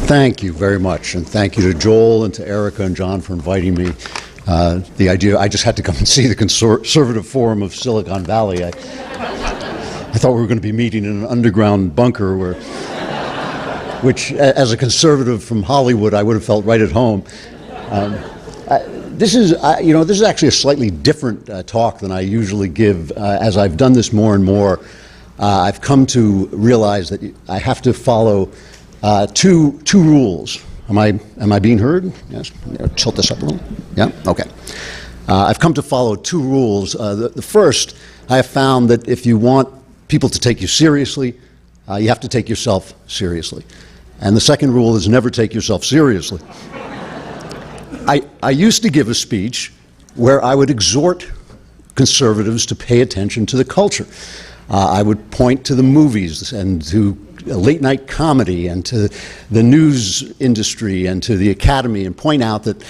Thank you very much, and thank you to Joel and to Erica and John for inviting me. The idea, I just had to come and see the conservative forum of Silicon Valley. I thought we were going to be meeting in an underground bunker which, as a conservative from Hollywood, I would have felt right at home. This is actually a slightly different talk than I usually give. As I've done this more and more, I've come to realize that I have to follow two rules. Am I being heard? Yes. Tilt this up a little. Yeah. Okay. I've come to follow two rules. The first, I have found that if you want people to take you seriously, you have to take yourself seriously. And the second rule is never take yourself seriously. I used to give a speech where I would exhort conservatives to pay attention to the culture. I would point to the movies and to late night comedy and to the news industry and to the academy and point out that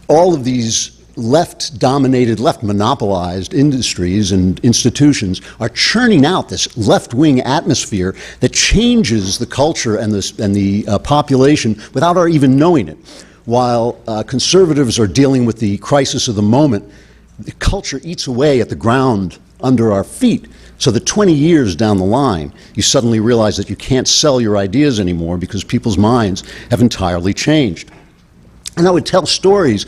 all of these left-dominated, left-monopolized industries and institutions are churning out this left-wing atmosphere that changes the culture and the population without our even knowing it. While conservatives are dealing with the crisis of the moment, the culture eats away at the ground under our feet, so that 20 years down the line, you suddenly realize that you can't sell your ideas anymore because people's minds have entirely changed. And I would tell stories,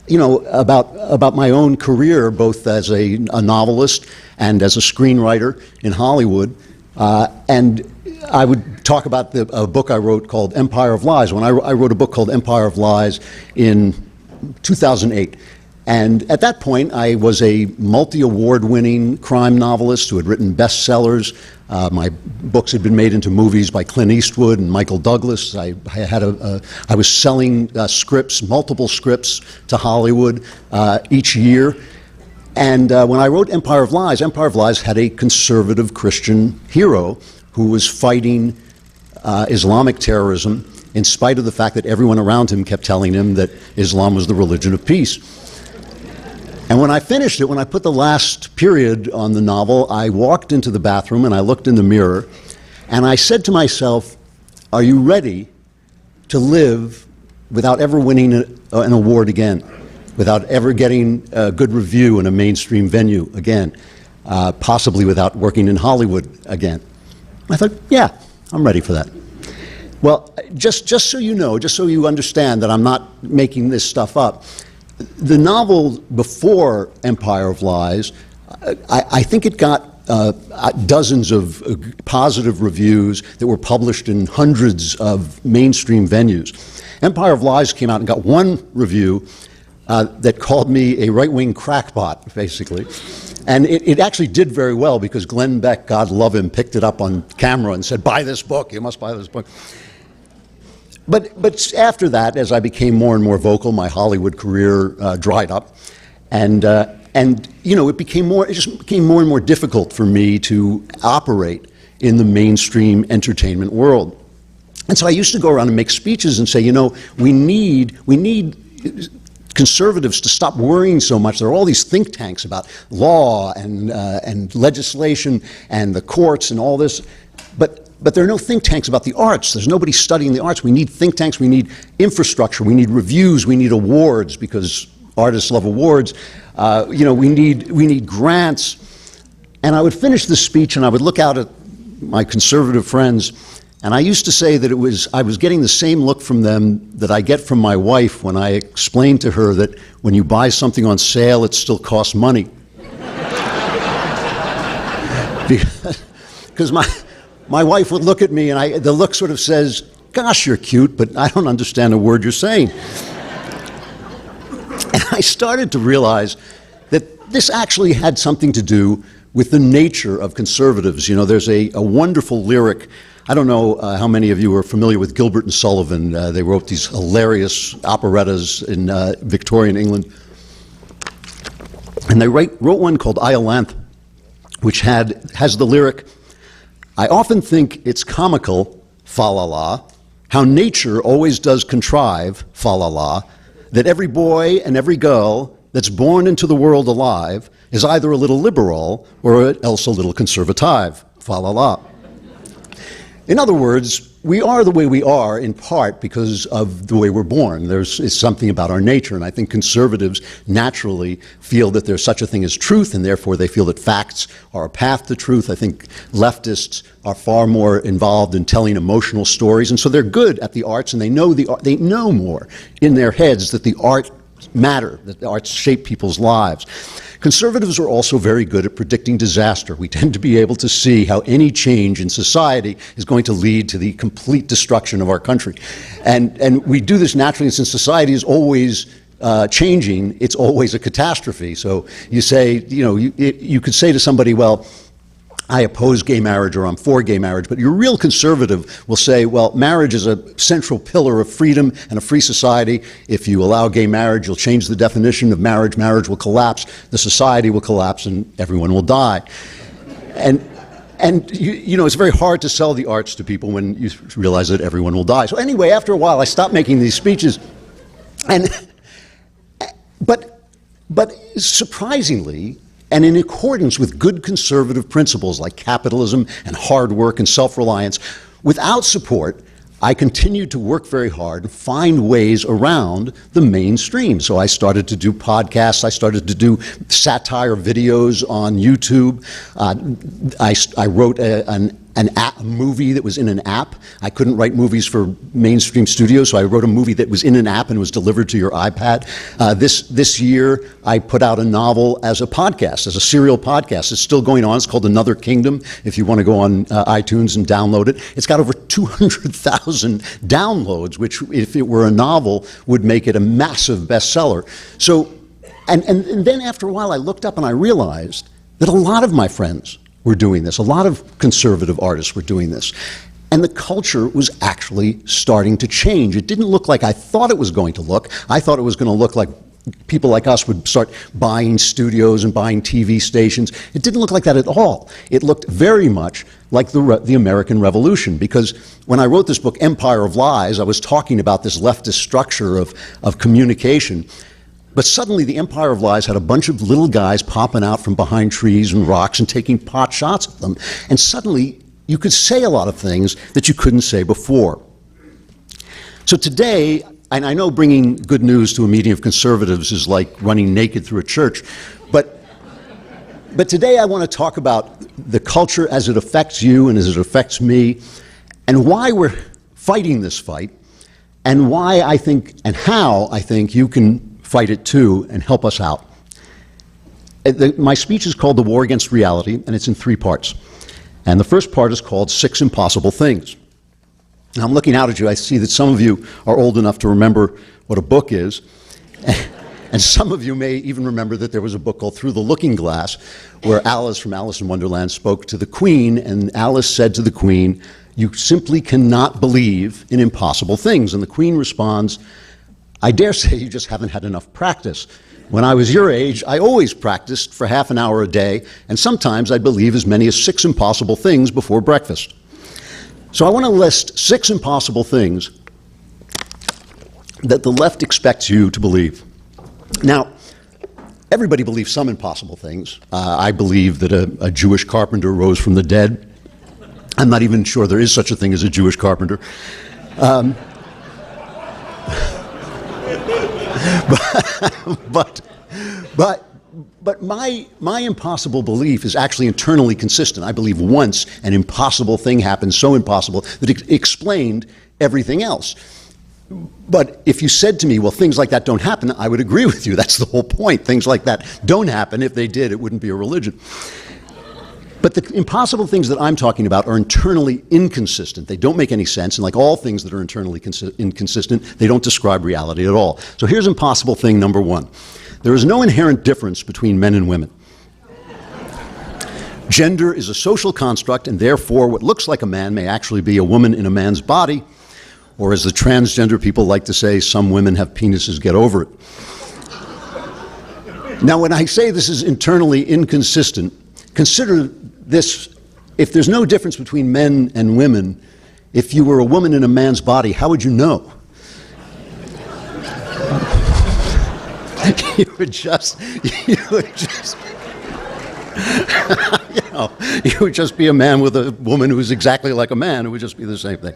about my own career, both as a novelist and as a screenwriter in Hollywood. And I would talk about a book I wrote called Empire of Lies. When I wrote a book called Empire of Lies in 2008. And at that point, I was a multi-award-winning crime novelist who had written bestsellers. My books had been made into movies by Clint Eastwood and Michael Douglas. I was selling scripts, multiple scripts to Hollywood each year. And when I wrote Empire of Lies had a conservative Christian hero who was fighting Islamic terrorism in spite of the fact that everyone around him kept telling him that Islam was the religion of peace. And when I finished it, when I put the last period on the novel, I walked into the bathroom and I looked in the mirror and I said to myself, are you ready to live without ever winning an award again, without ever getting a good review in a mainstream venue again, possibly without working in Hollywood again? I thought, yeah, I'm ready for that. Well, just so you know, just so you understand that I'm not making this stuff up, the novel before Empire of Lies, I think it got dozens of positive reviews that were published in hundreds of mainstream venues. Empire of Lies came out and got one review that called me a right-wing crackpot, basically. And it actually did very well because Glenn Beck, God love him, picked it up on camera and said, buy this book, you must buy this book. But after that, as I became more and more vocal, my Hollywood career dried up, and it just became more and more difficult for me to operate in the mainstream entertainment world. And so I used to go around and make speeches and say, we need conservatives to stop worrying so much. There are all these think tanks about law and legislation and the courts and all this, but there are no think tanks about the arts. There's nobody studying the arts. We need think tanks. We need infrastructure. We need reviews. We need awards because artists love awards. We need grants. And I would finish this speech and I would look out at my conservative friends, and I used to say that I was getting the same look from them that I get from my wife when I explain to her that when you buy something on sale, it still costs money. Because my wife would look at me and the look sort of says, gosh, you're cute, but I don't understand a word you're saying. And I started to realize that this actually had something to do with the nature of conservatives. There's a wonderful lyric. I don't know how many of you are familiar with Gilbert and Sullivan. They wrote these hilarious operettas in Victorian England. And they wrote one called Iolanthe, which has the lyric, I often think it's comical, fa-la-la, how nature always does contrive, fa-la-la, that every boy and every girl that's born into the world alive is either a little liberal or else a little conservative, fa-la-la. In other words, we are the way we are in part because of the way we're born. It's something about our nature, and I think conservatives naturally feel that there's such a thing as truth, and therefore they feel that facts are a path to truth. I think leftists are far more involved in telling emotional stories, and so they're good at the arts, and they know more in their heads that the art matter, that the arts shape people's lives. Conservatives are also very good at predicting disaster. We tend to be able to see how any change in society is going to lead to the complete destruction of our country. And we do this naturally, and since society is always changing, it's always a catastrophe. So you say, you could say to somebody, well, I oppose gay marriage or I'm for gay marriage, but your real conservative will say, well, marriage is a central pillar of freedom and a free society. If you allow gay marriage, you'll change the definition of marriage. Marriage will collapse, the society will collapse, and everyone will die. And it's very hard to sell the arts to people when you realize that everyone will die. So anyway, after a while, I stopped making these speeches. But surprisingly, and in accordance with good conservative principles like capitalism and hard work and self-reliance, without support, I continued to work very hard and find ways around the mainstream. So I started to do podcasts, I started to do satire videos on YouTube. I wrote a movie that was in an app. I couldn't write movies for mainstream studios, so I wrote a movie that was in an app and was delivered to your iPad. This year, I put out a novel as a podcast, as a serial podcast. It's still going on. It's called Another Kingdom, if you want to go on iTunes and download it. It's got over 200,000 downloads, which, if it were a novel, would make it a massive bestseller. So, and then after a while, I looked up and I realized that a lot of my friends were doing this. A lot of conservative artists were doing this. And the culture was actually starting to change. It didn't look like I thought it was going to look. I thought it was going to look like people like us would start buying studios and buying TV stations. It didn't look like that at all. It looked very much like the American Revolution, because when I wrote this book, Empire of Lies, I was talking about this leftist structure of communication. But suddenly the Empire of Lies had a bunch of little guys popping out from behind trees and rocks and taking pot shots at them. And suddenly you could say a lot of things that you couldn't say before. So today, and I know bringing good news to a meeting of conservatives is like running naked through a church, but today I want to talk about the culture as it affects you and as it affects me, and why we're fighting this fight, and why I think, and how I think you can fight it too and help us out. My speech is called The War Against Reality, and it's in 3 parts. And the first part is called 6 Impossible Things. Now, I'm looking out at you. I see that some of you are old enough to remember what a book is. And some of you may even remember that there was a book called Through the Looking Glass, where Alice from Alice in Wonderland spoke to the Queen, and Alice said to the Queen, "You simply cannot believe in impossible things." And the Queen responds, "I dare say you just haven't had enough practice. When I was your age, I always practiced for half an hour a day, and sometimes I'd believe as many as 6 impossible things before breakfast." So I want to list 6 impossible things that the left expects you to believe. Now, everybody believes some impossible things. I believe that a Jewish carpenter rose from the dead. I'm not even sure there is such a thing as a Jewish carpenter. But my impossible belief is actually internally consistent. I believe once an impossible thing happened, so impossible that it explained everything else. But if you said to me, well, things like that don't happen, I would agree with you. That's the whole point. Things like that don't happen. If they did, it wouldn't be a religion. But the impossible things that I'm talking about are internally inconsistent. They don't make any sense, and like all things that are internally inconsistent, they don't describe reality at all. So here's impossible thing number 1. There is no inherent difference between men and women. Gender is a social construct, and therefore what looks like a man may actually be a woman in a man's body, or as the transgender people like to say, some women have penises, get over it. Now, when I say this is internally inconsistent, consider this: if there's no difference between men and women, if you were a woman in a man's body, how would you know? you would just No, you would just be a man with a woman who is exactly like a man. It would just be the same thing.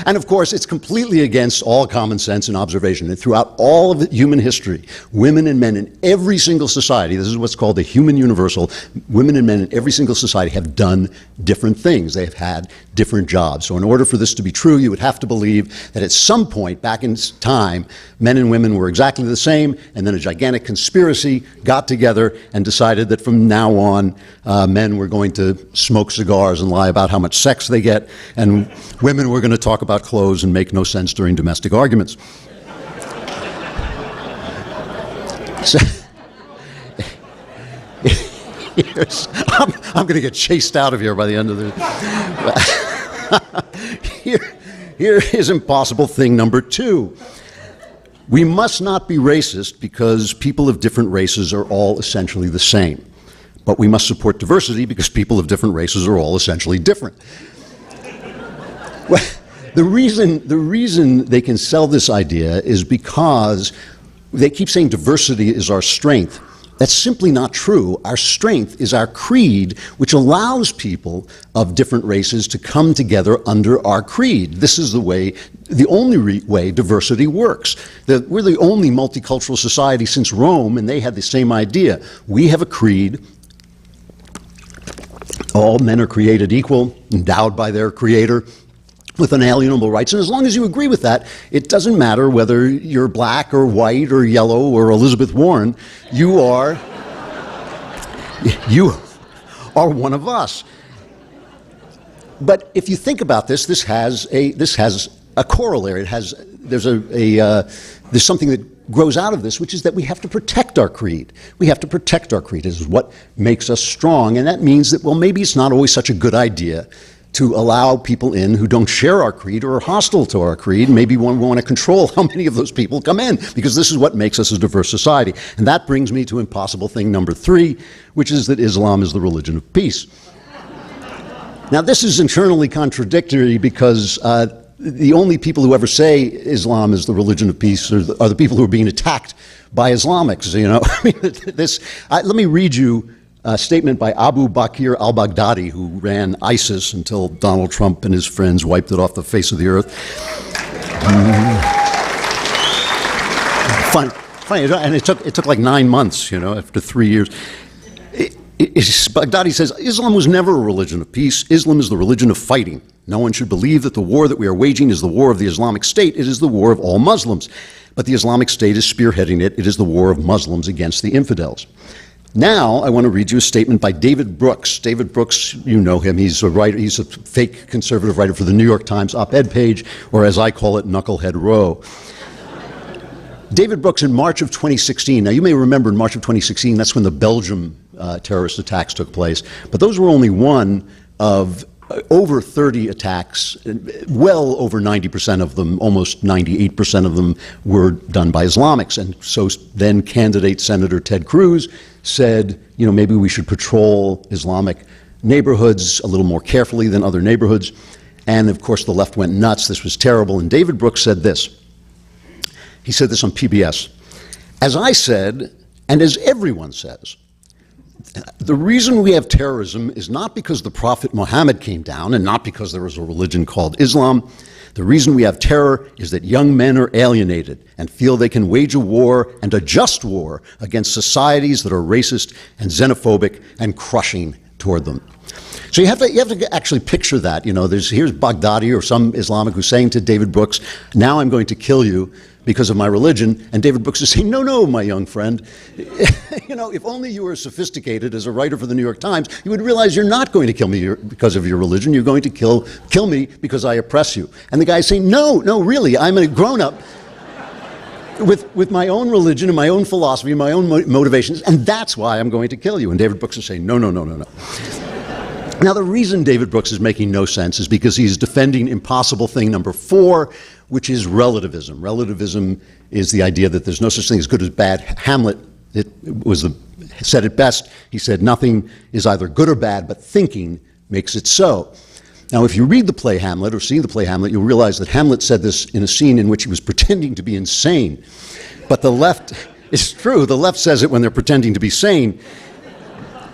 And of course, it's completely against all common sense and observation. And throughout all of human history, women and men in every single society, this is what's called the human universal, women and men in every single society have done different things. They have had different jobs. So in order for this to be true, you would have to believe that at some point back in time, men and women were exactly the same, and then a gigantic conspiracy got together and decided that from now on, men were going to smoke cigars and lie about how much sex they get, and women were going to talk about clothes and make no sense during domestic arguments. So, I'm going to get chased out of here by the end of this. Here is impossible thing number 2. We must not be racist because people of different races are all essentially the same. But we must support diversity because people of different races are all essentially different. Well, the reason they can sell this idea is because they keep saying diversity is our strength. That's simply not true. Our strength is our creed, which allows people of different races to come together under our creed. This is the only way diversity works. We're the only multicultural society since Rome, and they had the same idea. We have a creed. All men are created equal, endowed by their creator with unalienable rights. And as long as you agree with that, it doesn't matter whether you're black or white or yellow or Elizabeth Warren, you are one of us. But if you think about this, this has a corollary. There's something that grows out of this, which is that we have to protect our creed. We have to protect our creed. This is what makes us strong, and that means that, well, maybe it's not always such a good idea to allow people in who don't share our creed or are hostile to our creed. Maybe we want to control how many of those people come in, because this is what makes us a diverse society. And that brings me to impossible thing number 3, which is that Islam is the religion of peace. Now, this is internally contradictory because the only people who ever say Islam is the religion of peace are the people who are being attacked by Islamics. You know, I mean, let me read you a statement by Abu Bakr al-Baghdadi, who ran ISIS until Donald Trump and his friends wiped it off the face of the earth. Funny, and it took like 9 months, you know, after 3 years. Baghdadi says, Islam was never a religion of peace. Islam is the religion of fighting. No one should believe that the war that we are waging is the war of the Islamic State. It is the war of all Muslims. But the Islamic State is spearheading it. It is the war of Muslims against the infidels. Now, I want to read you a statement by David Brooks. David Brooks, you know him. He's a writer. He's a fake conservative writer for the New York Times op-ed page, or as I call it, Knucklehead Row. David Brooks, in March of 2016, now you may remember in March of 2016, that's when the Belgium terrorist attacks took place, but those were only one of over 30 attacks. Well over 90% of them, almost 98% of them, were done by Islamics. And so then candidate Senator Ted Cruz said, you know, maybe we should patrol Islamic neighborhoods a little more carefully than other neighborhoods. And of course the left went nuts. This was terrible. And David Brooks said this. He said this on PBS. As I said, and as everyone says, the reason we have terrorism is not because the Prophet Muhammad came down and not because there was a religion called Islam. The reason we have terror is that young men are alienated and feel they can wage a war, and a just war, against societies that are racist and xenophobic and crushing toward them. So you have to actually picture that. You know, here's Baghdadi or some Islamic who's saying to David Brooks, now I'm going to kill you because of my religion, and David Brooks is saying, no, no, my young friend. You know, if only you were sophisticated as a writer for the New York Times, you would realize you're not going to kill me because of your religion, you're going to kill me because I oppress you. And the guy's saying, no, no, really, I'm a grown-up with my own religion and my own philosophy and my own motivations, and that's why I'm going to kill you. And David Brooks is saying, no, no, no, no, no. Now, the reason David Brooks is making no sense is because he's defending impossible thing number 4, which is relativism. Relativism is the idea that there's no such thing as good or bad. Hamlet said it best. He said, nothing is either good or bad, but thinking makes it so. Now, if you read the play Hamlet or see the play Hamlet, you'll realize that Hamlet said this in a scene in which he was pretending to be insane. But the left, it's true, the left says it when they're pretending to be sane.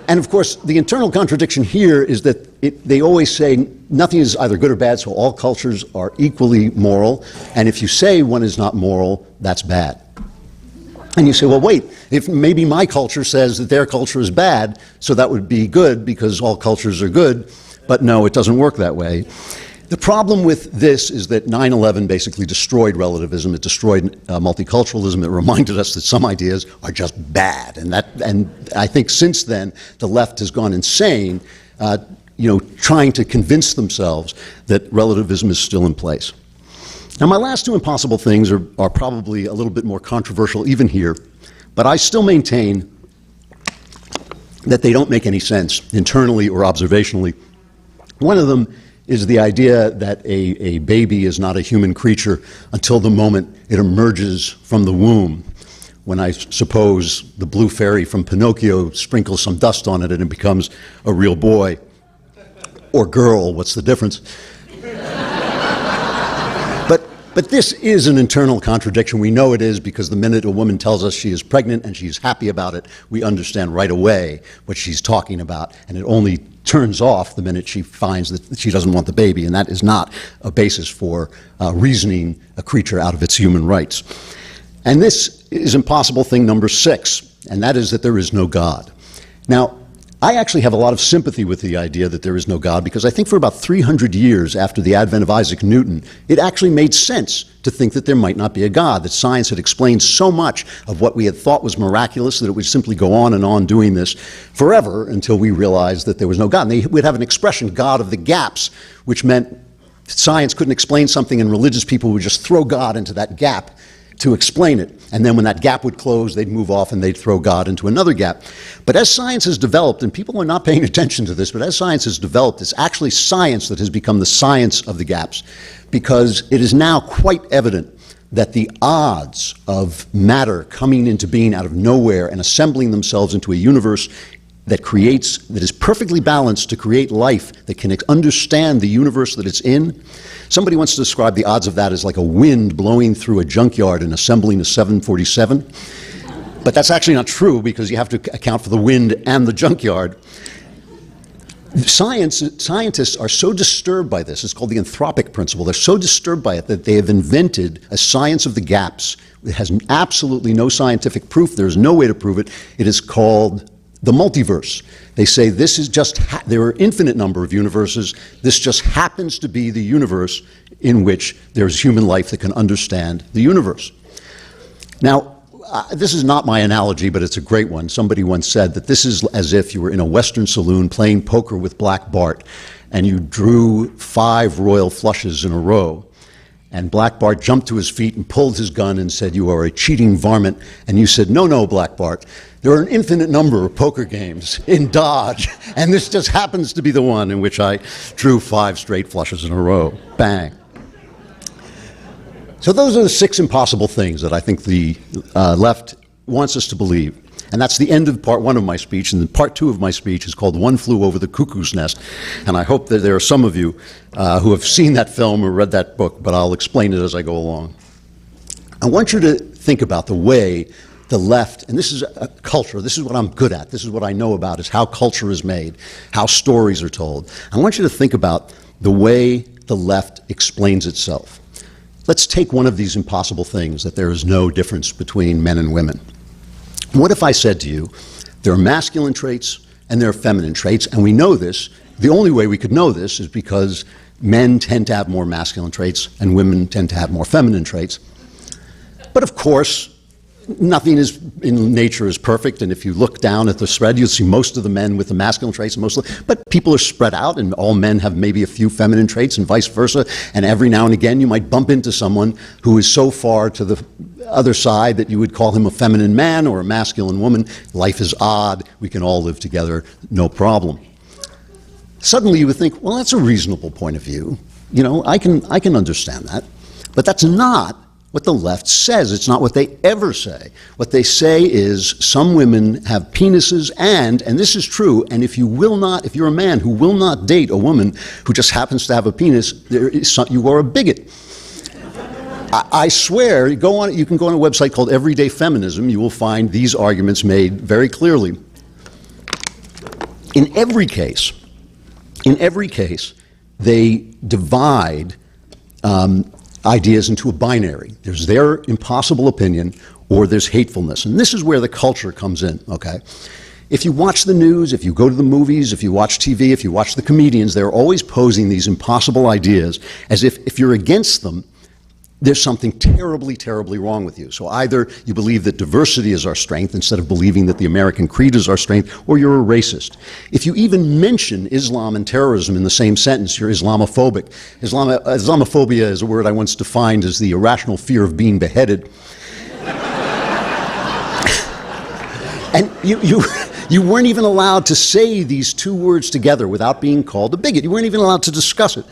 And of course, the internal contradiction here is that they always say nothing is either good or bad, so all cultures are equally moral. And if you say one is not moral, that's bad. And you say, well, wait, if maybe my culture says that their culture is bad, so that would be good because all cultures are good. But no, it doesn't work that way. The problem with this is that 9/11 basically destroyed relativism. It destroyed multiculturalism. It reminded us that some ideas are just bad. And I think since then, the left has gone insane, trying to convince themselves that relativism is still in place. Now, my last two impossible things are probably a little bit more controversial even here, but I still maintain that they don't make any sense internally or observationally. One of them is the idea that a baby is not a human creature until the moment it emerges from the womb, when I suppose the blue fairy from Pinocchio sprinkles some dust on it and it becomes a real boy. Or girl, what's the difference? But this is an internal contradiction. We know it is because the minute a woman tells us she is pregnant and she's happy about it, we understand right away what she's talking about, and it only turns off the minute she finds that she doesn't want the baby, and that is not a basis for reasoning a creature out of its human rights. And this is impossible thing number 6, and that is that there is no God. Now, I actually have a lot of sympathy with the idea that there is no God, because I think for about 300 years after the advent of Isaac Newton, it actually made sense to think that there might not be a God, that science had explained so much of what we had thought was miraculous that it would simply go on and on doing this forever until we realized that there was no God. And they would have an expression, God of the gaps, which meant science couldn't explain something and religious people would just throw God into that gap to explain it. And then when that gap would close, they'd move off and they'd throw God into another gap. But as science has developed, and people are not paying attention to this, but as science has developed, it's actually science that has become the science of the gaps, because it is now quite evident that the odds of matter coming into being out of nowhere and assembling themselves into a universe that is perfectly balanced to create life that can understand the universe that it's in. Somebody wants to describe the odds of that as like a wind blowing through a junkyard and assembling a 747. But that's actually not true, because you have to account for the wind and the junkyard. Scientists are so disturbed by this, it's called the anthropic principle, they're so disturbed by it that they have invented a science of the gaps. It has absolutely no scientific proof, there's no way to prove it. It is called the multiverse. They say this is just, there are an infinite number of universes, this just happens to be the universe in which there's human life that can understand the universe. Now, this is not my analogy, but it's a great one. Somebody once said that this is as if you were in a Western saloon playing poker with Black Bart, and you drew 5 royal flushes in a row. And Black Bart jumped to his feet and pulled his gun and said, "You are a cheating varmint." And you said, "No, no, Black Bart. There are an infinite number of poker games in Dodge, and this just happens to be the one in which I drew 5 straight flushes in a row." Bang. So those are the 6 impossible things that I think the left wants us to believe. And that's the end of part 1 of my speech, and then part 2 of my speech is called One Flew Over the Cuckoo's Nest. And I hope that there are some of you who have seen that film or read that book, but I'll explain it as I go along. I want you to think about the way the left, and this is a culture, this is what I'm good at, this is what I know about, is how culture is made, how stories are told. I want you to think about the way the left explains itself. Let's take one of these impossible things, that there is no difference between men and women. What if I said to you, there are masculine traits and there are feminine traits, and we know this. The only way we could know this is because men tend to have more masculine traits and women tend to have more feminine traits. But of course, nothing in nature is perfect, and if you look down at the spread, you'll see most of the men with the masculine traits, but people are spread out, and all men have maybe a few feminine traits, and vice versa, and every now and again you might bump into someone who is so far to the other side that you would call him a feminine man or a masculine woman. Life is odd, we can all live together, no problem. Suddenly you would think, well, that's a reasonable point of view. You know, I can understand that, but that's not what the left says. It's not what they ever say. What they say is some women have penises and this is true, and if you're a man who will not date a woman who just happens to have a penis, you are a bigot. I swear, you can go on a website called Everyday Feminism, you will find these arguments made very clearly. In every case, they divide ideas into a binary. There's their impossible opinion, or there's hatefulness. And this is where the culture comes in, okay? If you watch the news, if you go to the movies, if you watch TV, if you watch the comedians, they're always posing these impossible ideas as if you're against them, there's something terribly, terribly wrong with you. So either you believe that diversity is our strength instead of believing that the American creed is our strength, or you're a racist. If you even mention Islam and terrorism in the same sentence, you're Islamophobic. Islamophobia is a word I once defined as the irrational fear of being beheaded. And you weren't even allowed to say these two words together without being called a bigot. You weren't even allowed to discuss it.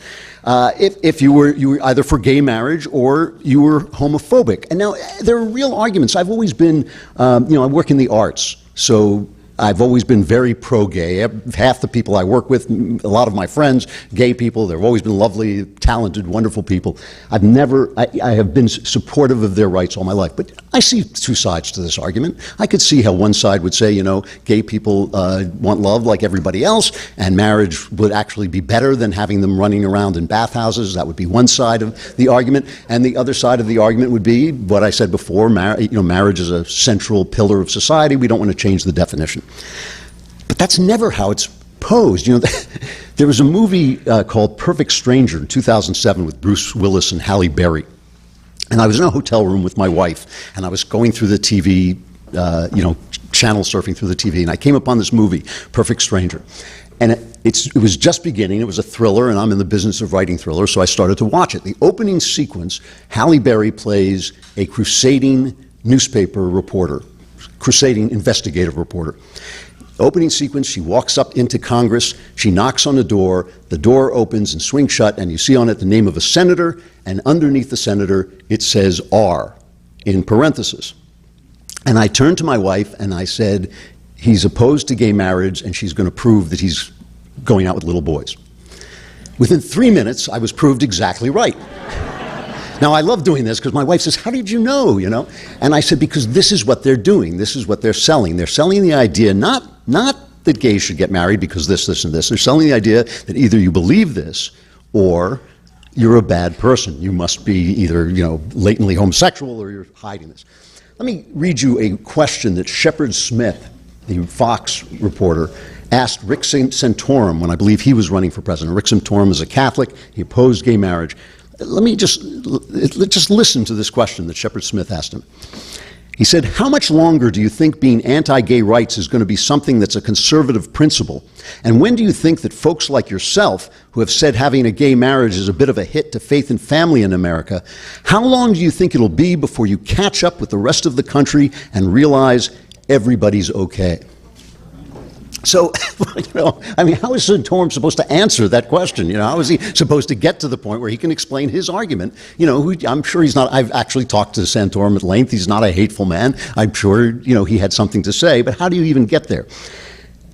If you were either for gay marriage or you were homophobic. And now there are real arguments. I've always been, I work in the arts, so I've always been very pro-gay. Half the people I work with, a lot of my friends, gay people, they've always been lovely, talented, wonderful people. I have been supportive of their rights all my life. But I see two sides to this argument. I could see how one side would say, gay people want love like everybody else, and marriage would actually be better than having them running around in bathhouses. That would be one side of the argument. And the other side of the argument would be what I said before, marriage is a central pillar of society. We don't want to change the definition. But that's never how it's posed. There was a movie called Perfect Stranger in 2007 with Bruce Willis and Halle Berry. And I was in a hotel room with my wife, and I was going through the TV, channel surfing through the TV, and I came upon this movie, Perfect Stranger. And it was just beginning. It was a thriller, and I'm in the business of writing thrillers, so I started to watch it. The opening sequence, Halle Berry plays a crusading newspaper reporter, crusading investigative reporter. Opening sequence, she walks up into Congress, she knocks on the door opens and swings shut, and you see on it the name of a senator, and underneath the senator it says R in parentheses. And I turned to my wife and I said, he's opposed to gay marriage and she's going to prove that he's going out with little boys. Within 3 minutes, I was proved exactly right. Now, I love doing this because my wife says, how did you know, And I said, because this is what they're doing. This is what they're selling. They're selling the idea, not that gays should get married because this, and this. They're selling the idea that either you believe this or you're a bad person. You must be either, latently homosexual or you're hiding this. Let me read you a question that Shepard Smith, the Fox reporter, asked Rick Santorum when I believe he was running for president. Rick Santorum is a Catholic. He opposed gay marriage. Let me just listen to this question that Shepard Smith asked him. He said, how much longer do you think being anti-gay rights is going to be something that's a conservative principle? And when do you think that folks like yourself, who have said having a gay marriage is a bit of a hit to faith and family in America, how long do you think it'll be before you catch up with the rest of the country and realize everybody's okay? So, how is Santorum supposed to answer that question? How is he supposed to get to the point where he can explain his argument? I'm sure he's not, I've actually talked to Santorum at length. He's not a hateful man. I'm sure, he had something to say, but how do you even get there?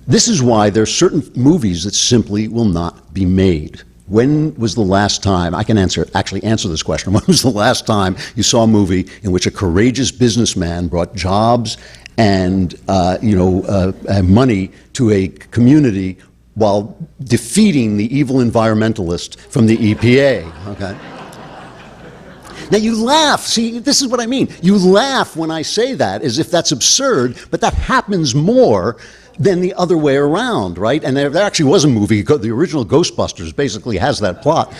This is why there are certain movies that simply will not be made. When was the last time, I can actually answer this question, when was the last time you saw a movie in which a courageous businessman brought jobs and money to a community while defeating the evil environmentalist from the EPA, okay? Now you laugh, see, this is what I mean. You laugh when I say that as if that's absurd, but that happens more than the other way around, right? And there actually was a movie, the original Ghostbusters basically has that plot.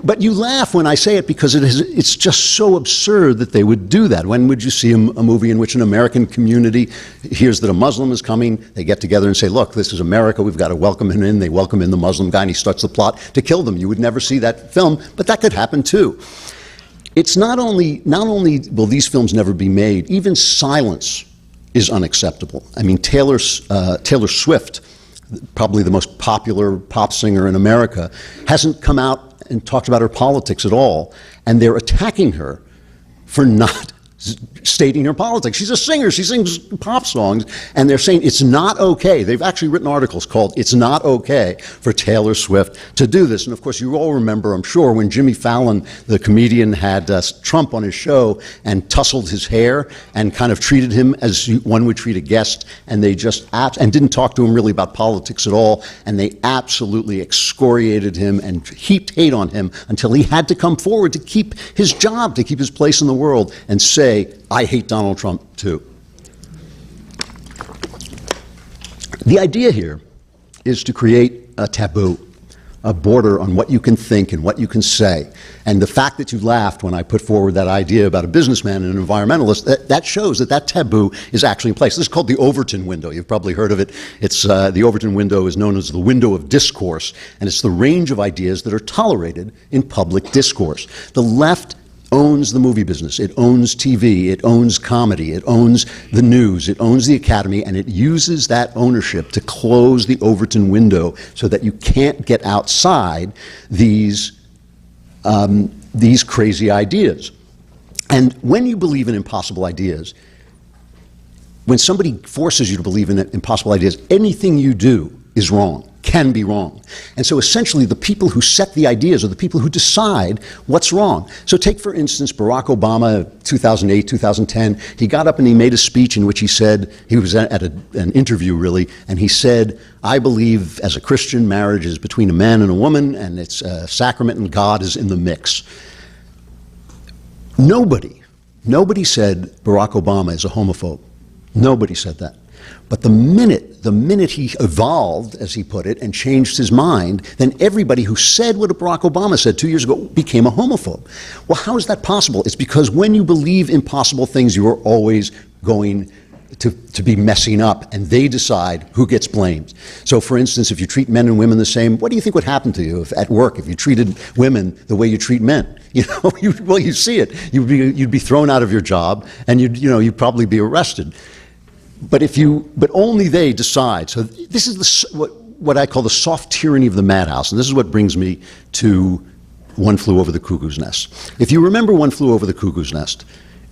But you laugh when I say it because it's just so absurd that they would do that. When would you see a movie in which an American community hears that a Muslim is coming, they get together and say, look, this is America, we've got to welcome him in. They welcome in the Muslim guy and he starts the plot to kill them. You would never see that film, but that could happen too. It's not only will these films never be made, even silence is unacceptable. I mean, Taylor Swift, probably the most popular pop singer in America, hasn't come out and talked about her politics at all, and they're attacking her for not stating her politics. She's a singer. She sings pop songs, and they're saying it's not okay. They've actually written articles called "It's Not Okay for Taylor Swift to do this." And of course, you all remember, I'm sure, when Jimmy Fallon, the comedian, had Trump on his show and tousled his hair and kind of treated him as one would treat a guest, and they just and didn't talk to him really about politics at all, and they absolutely excoriated him and heaped hate on him until he had to come forward to keep his job, to keep his place in the world, and say, I hate Donald Trump too. The idea here is to create a taboo, a border on what you can think and what you can say. And the fact that you laughed when I put forward that idea about a businessman and an environmentalist, that shows that that taboo is actually in place. This is called the Overton Window. You've probably heard of it. It's the Overton Window is known as the Window of Discourse, and it's the range of ideas that are tolerated in public discourse. The left owns the movie business, it owns TV, it owns comedy, it owns the news, it owns the academy, and it uses that ownership to close the Overton window so that you can't get outside these crazy ideas. And when you believe in impossible ideas, when somebody forces you to believe in impossible ideas, anything you do is wrong, can be wrong. And so essentially the people who set the ideas are the people who decide what's wrong. So take, for instance, Barack Obama, 2008, 2010. He got up and he made a speech in which he said, he was at an interview really, and he said, I believe as a Christian marriage is between a man and a woman, and it's a sacrament and God is in the mix. Nobody said Barack Obama is a homophobe. Nobody said that. But the minute he evolved, as he put it, and changed his mind, then everybody who said what Barack Obama said 2 years ago became a homophobe. Well, how is that possible? It's because when you believe impossible things, you are always going to be messing up, and they decide who gets blamed. So, for instance, if you treat men and women the same, what do you think would happen to you at work if you treated women the way you treat men? You know, you see it. You'd be thrown out of your job, and you'd probably be arrested. But only they decide. So this is what I call the soft tyranny of the madhouse, and this is what brings me to One Flew Over the Cuckoo's Nest. If you remember One Flew Over the Cuckoo's Nest,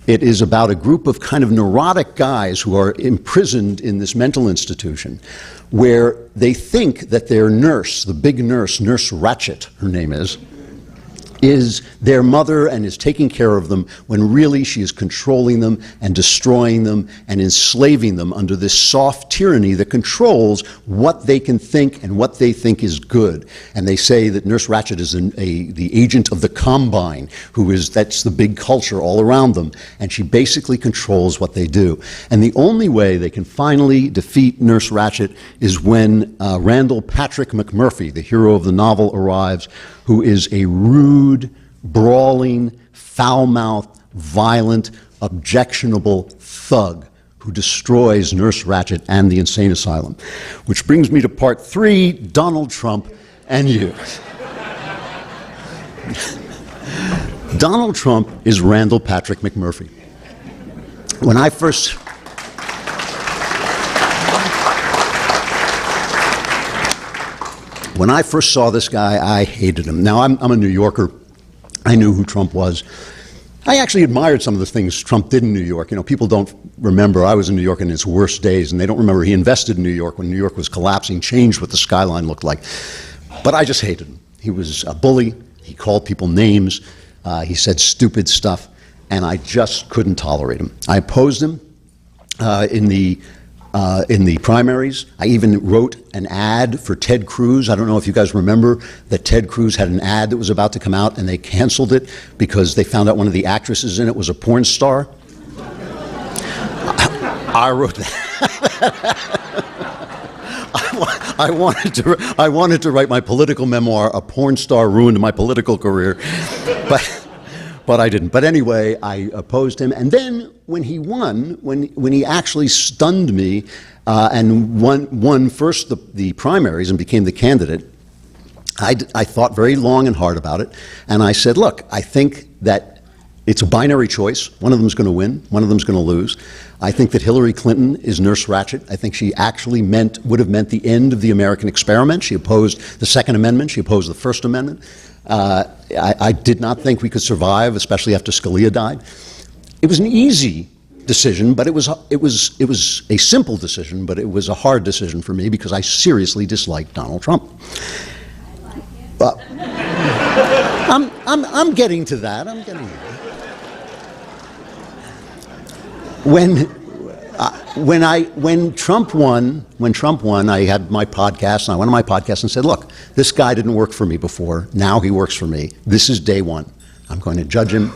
it is about a group of kind of neurotic guys who are imprisoned in this mental institution where they think that their nurse, the big nurse, Nurse Ratched, her name is their mother and is taking care of them, when really she is controlling them and destroying them and enslaving them under this soft tyranny that controls what they can think and what they think is good. And they say that Nurse Ratched is the agent of the Combine, that's the big culture all around them, and she basically controls what they do. And the only way they can finally defeat Nurse Ratched is when Randall Patrick McMurphy, the hero of the novel, arrives, who is a rude, brawling, foul-mouthed, violent, objectionable thug who destroys Nurse Ratched and the insane asylum. Which brings me to part 3, Donald Trump and you. Donald Trump is Randall Patrick McMurphy. When I first saw this guy, I hated him. Now, I'm a New Yorker. I knew who Trump was. I actually admired some of the things Trump did in New York. You know, people don't remember. I was in New York in its worst days, and they don't remember he invested in New York when New York was collapsing, changed what the skyline looked like. But I just hated him. He was a bully. He called people names. He said stupid stuff, and I just couldn't tolerate him. I opposed him in the primaries. I even wrote an ad for Ted Cruz. I don't know if you guys remember that Ted Cruz had an ad that was about to come out, and they canceled it because they found out one of the actresses in it was a porn star. I wrote that. I wanted to write my political memoir, A Porn Star Ruined My Political Career, but I didn't. But anyway, I opposed him. And then when he won, when he actually stunned me and won first the primaries and became the candidate, I thought very long and hard about it. And I said, look, I think that it's a binary choice. One of them is going to win. One of them is going to lose. I think that Hillary Clinton is Nurse Ratched. I think she actually would have meant the end of the American experiment. She opposed the Second Amendment. She opposed the First Amendment. I did not think we could survive, especially after Scalia died. It was an easy decision, but it was a simple decision, but it was a hard decision for me because I seriously disliked Donald Trump. I'm getting to that. I'm getting to that. When Trump won, I had my podcast, and I went on my podcast and said, look, this guy didn't work for me before. Now he works for me. This is day one. I'm going to judge him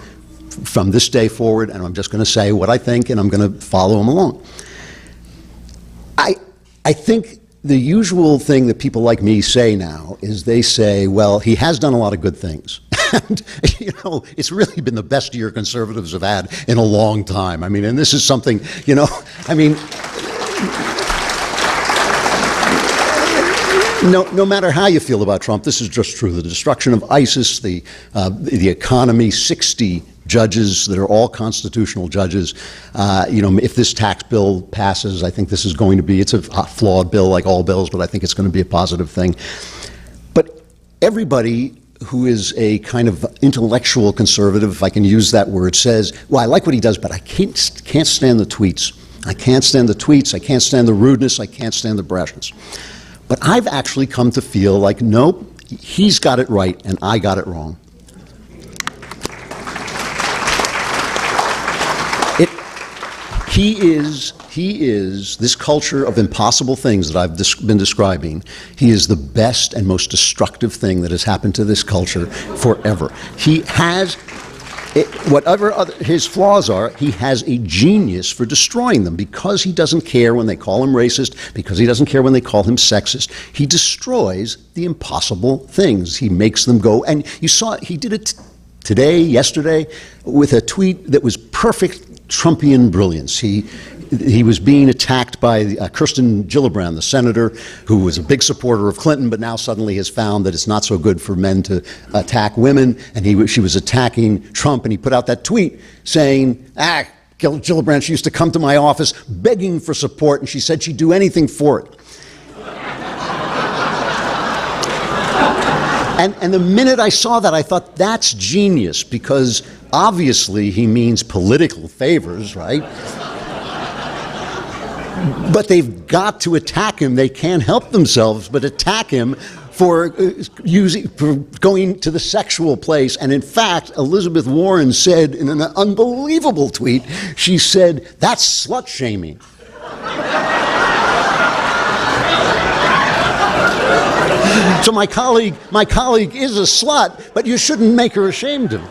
from this day forward, and I'm just going to say what I think, and I'm going to follow him along. I think the usual thing that people like me say now is they say, well, he has done a lot of good things. And, you know, it's really been the best year conservatives have had in a long time. I mean, and this is something, you know, I mean, no matter how you feel about Trump, this is just true. The destruction of ISIS, the economy, 60 judges that are all constitutional judges. You know, if this tax bill passes, I think this is going to be, it's a flawed bill like all bills, but I think it's going to be a positive thing. But everybody who is a kind of intellectual conservative, if I can use that word, says, well, I like what he does, but I can't stand the tweets. I can't stand the tweets. I can't stand the rudeness. I can't stand the brashness. But I've actually come to feel like, nope, he's got it right and I got it wrong. He is this culture of impossible things that I've been describing. He is the best and most destructive thing that has happened to this culture forever. He has, whatever his flaws are, he has a genius for destroying them because he doesn't care when they call him racist, because he doesn't care when they call him sexist. He destroys the impossible things. He makes them go, and you saw he did it today, yesterday, with a tweet that was perfect Trumpian brilliance. He was being attacked by Kirsten Gillibrand, the senator, who was a big supporter of Clinton, but now suddenly has found that it's not so good for men to attack women, and she was attacking Trump, and he put out that tweet saying, Gillibrand, she used to come to my office begging for support, and she said she'd do anything for it. And the minute I saw that, I thought, that's genius, because obviously he means political favors, right? But they've got to attack him. They can't help themselves but attack him for going to the sexual place. And in fact, Elizabeth Warren said in an unbelievable tweet, she said, that's slut shaming. So my colleague is a slut, but you shouldn't make her ashamed of him.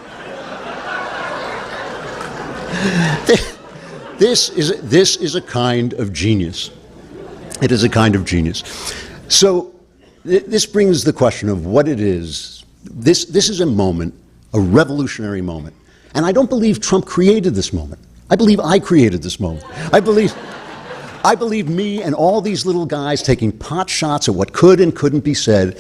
This is a kind of genius. It is a kind of genius. So this brings the question of what it is. This is a moment, a revolutionary moment. And I don't believe Trump created this moment. I believe I created this moment. I believe me and all these little guys taking pot shots at what could and couldn't be said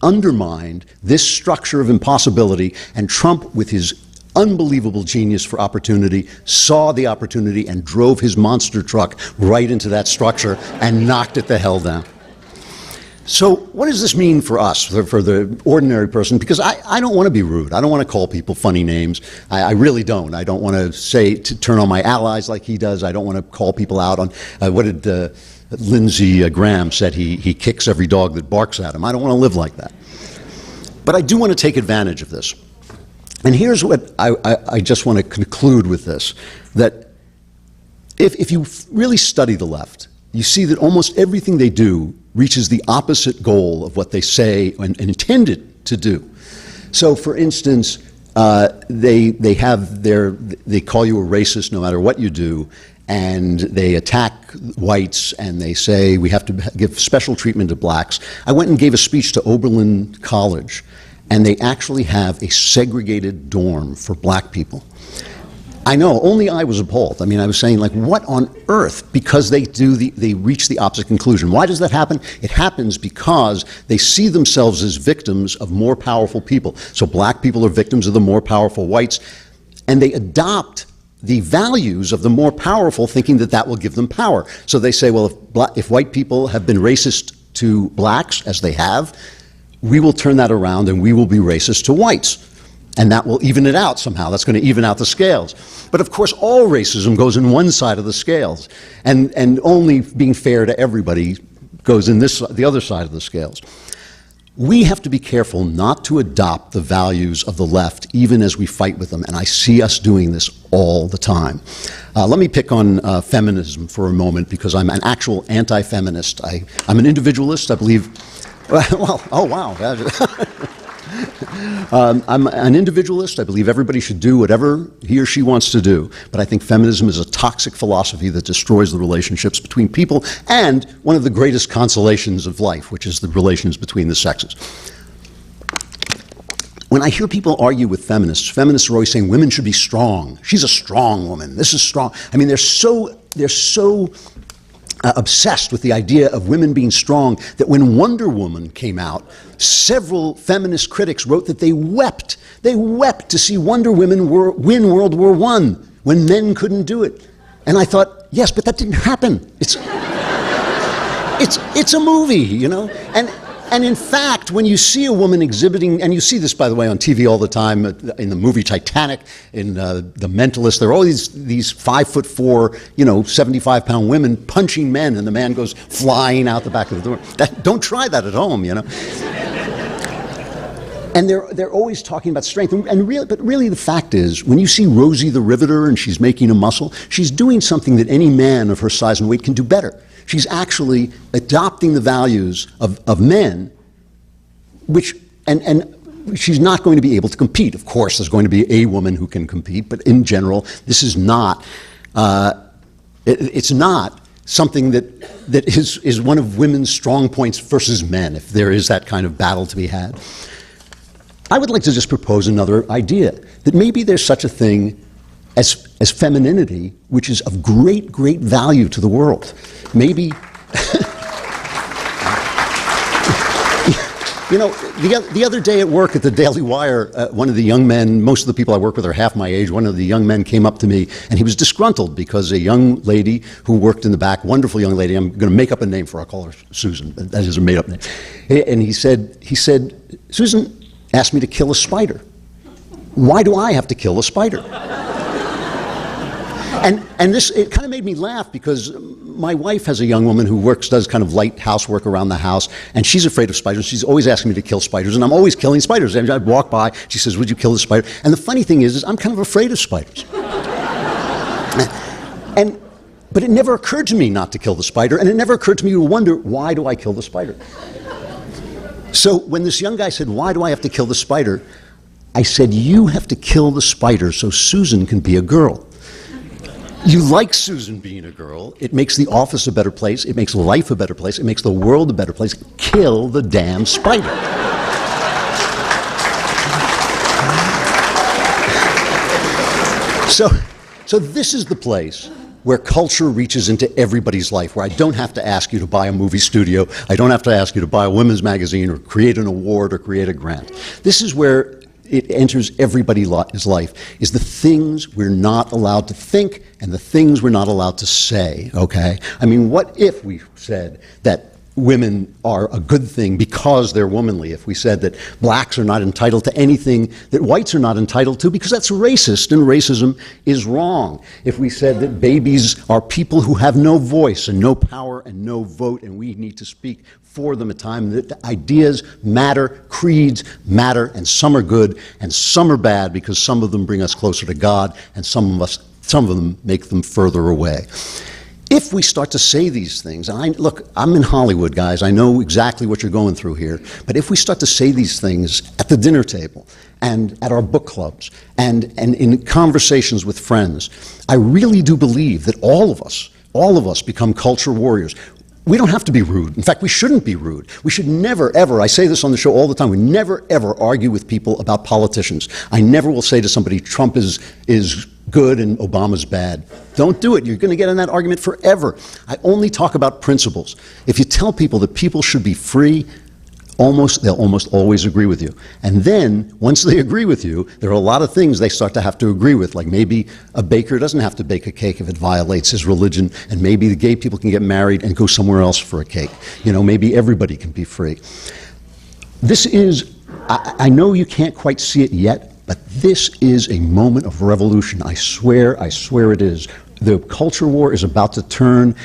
undermined this structure of impossibility, and Trump, with his unbelievable genius for opportunity, saw the opportunity and drove his monster truck right into that structure and knocked it the hell down. So what does this mean for us, for the ordinary person? Because I don't want to be rude. I don't want to call people funny names. I really don't. I don't want to turn on my allies like he does. I don't want to call people out on what did Lindsey Graham said he kicks every dog that barks at him. I don't want to live like that. But I do want to take advantage of this. And here's what I just want to conclude with this, that if you really study the left, you see that almost everything they do reaches the opposite goal of what they say and intend it to do. So, for instance, they call you a racist no matter what you do, and they attack whites, and they say we have to give special treatment to blacks. I went and gave a speech to Oberlin College, and they actually have a segregated dorm for black people. I know, only I was appalled. I mean, I was saying, like, what on earth? Because they reach the opposite conclusion. Why does that happen? It happens because they see themselves as victims of more powerful people. So black people are victims of the more powerful whites, and they adopt the values of the more powerful, thinking that that will give them power. So they say, well, if white people have been racist to blacks, as they have, we will turn that around and we will be racist to whites. And that will even it out somehow. That's going to even out the scales. But of course, all racism goes in one side of the scales. And only being fair to everybody goes in the other side of the scales. We have to be careful not to adopt the values of the left, even as we fight with them. And I see us doing this all the time. Let me pick on feminism for a moment, because I'm an actual anti-feminist. I'm an individualist, I believe. Well, oh, wow. I'm an individualist. I believe everybody should do whatever he or she wants to do. But I think feminism is a toxic philosophy that destroys the relationships between people and one of the greatest consolations of life, which is the relations between the sexes. When I hear people argue with feminists are always saying women should be strong. She's a strong woman. This is strong. I mean, they're so obsessed with the idea of women being strong that when Wonder Woman came out, several feminist critics wrote that they wept. They wept to see Wonder Woman win World War I when men couldn't do it. And I thought, yes, but that didn't happen. It's a movie, you know? And in fact, when you see a woman exhibiting, and you see this, by the way, on TV all the time, in the movie Titanic, in The Mentalist, there are all these 5'4", 75-pound women punching men, and the man goes flying out the back of the door. Don't try that at home, you know. And they're always talking about strength. But really the fact is, when you see Rosie the Riveter and she's making a muscle, she's doing something that any man of her size and weight can do better. She's actually adopting the values of men, and she's not going to be able to compete. Of course, there's going to be a woman who can compete, but in general, this is not, it's not something that is one of women's strong points versus men, if there is that kind of battle to be had. I would like to just propose another idea, that maybe there's such a thing as femininity, which is of great, great value to the world. Maybe, you know, the other day at work at the Daily Wire, one of the young men, most of the people I work with are half my age, one of the young men came up to me and he was disgruntled because a young lady who worked in the back, wonderful young lady, I'm going to make up a name for her, I'll call her Susan, but that is a made up name. And he said, Susan asked me to kill a spider. Why do I have to kill a spider? And this, it kind of made me laugh because my wife has a young woman who does kind of light housework around the house, and she's afraid of spiders. She's always asking me to kill spiders, and I'm always killing spiders. And I walk by, she says, would you kill the spider? And the funny thing is I'm kind of afraid of spiders. But it never occurred to me not to kill the spider, and it never occurred to me to wonder, why do I kill the spider? So when this young guy said, why do I have to kill the spider? I said, you have to kill the spider so Susan can be a girl. You like Susan being a girl. It makes the office a better place. It makes life a better place. It makes the world a better place. Kill the damn spider. So this is the place where culture reaches into everybody's life, where I don't have to ask you to buy a movie studio. I don't have to ask you to buy a women's magazine or create an award or create a grant. This is where it enters everybody's life, is the things we're not allowed to think and the things we're not allowed to say, okay? I mean, what if we said that women are a good thing because they're womanly? If we said that blacks are not entitled to anything that whites are not entitled to because that's racist and racism is wrong? If we said that babies are people who have no voice and no power and no vote and we need to speak for them at time, that ideas matter, creeds matter, and some are good and some are bad because some of them bring us closer to God and some of them make them further away. If we start to say these things, and look, I'm in Hollywood, guys, I know exactly what you're going through here, but if we start to say these things at the dinner table and at our book clubs and in conversations with friends, I really do believe that all of us become culture warriors. We don't have to be rude. In fact, we shouldn't be rude. We should never, ever, I say this on the show all the time, we never, ever argue with people about politicians. I never will say to somebody, Trump is good and Obama's bad. Don't do it. You're going to get in that argument forever. I only talk about principles. If you tell people that people should be free, they'll almost always agree with you. And then, once they agree with you, there are a lot of things they start to have to agree with, like maybe a baker doesn't have to bake a cake if it violates his religion, and maybe the gay people can get married and go somewhere else for a cake. You know, maybe everybody can be free. This is, I know you can't quite see it yet, But this is a moment of revolution. I swear it is. The culture war is about to turn.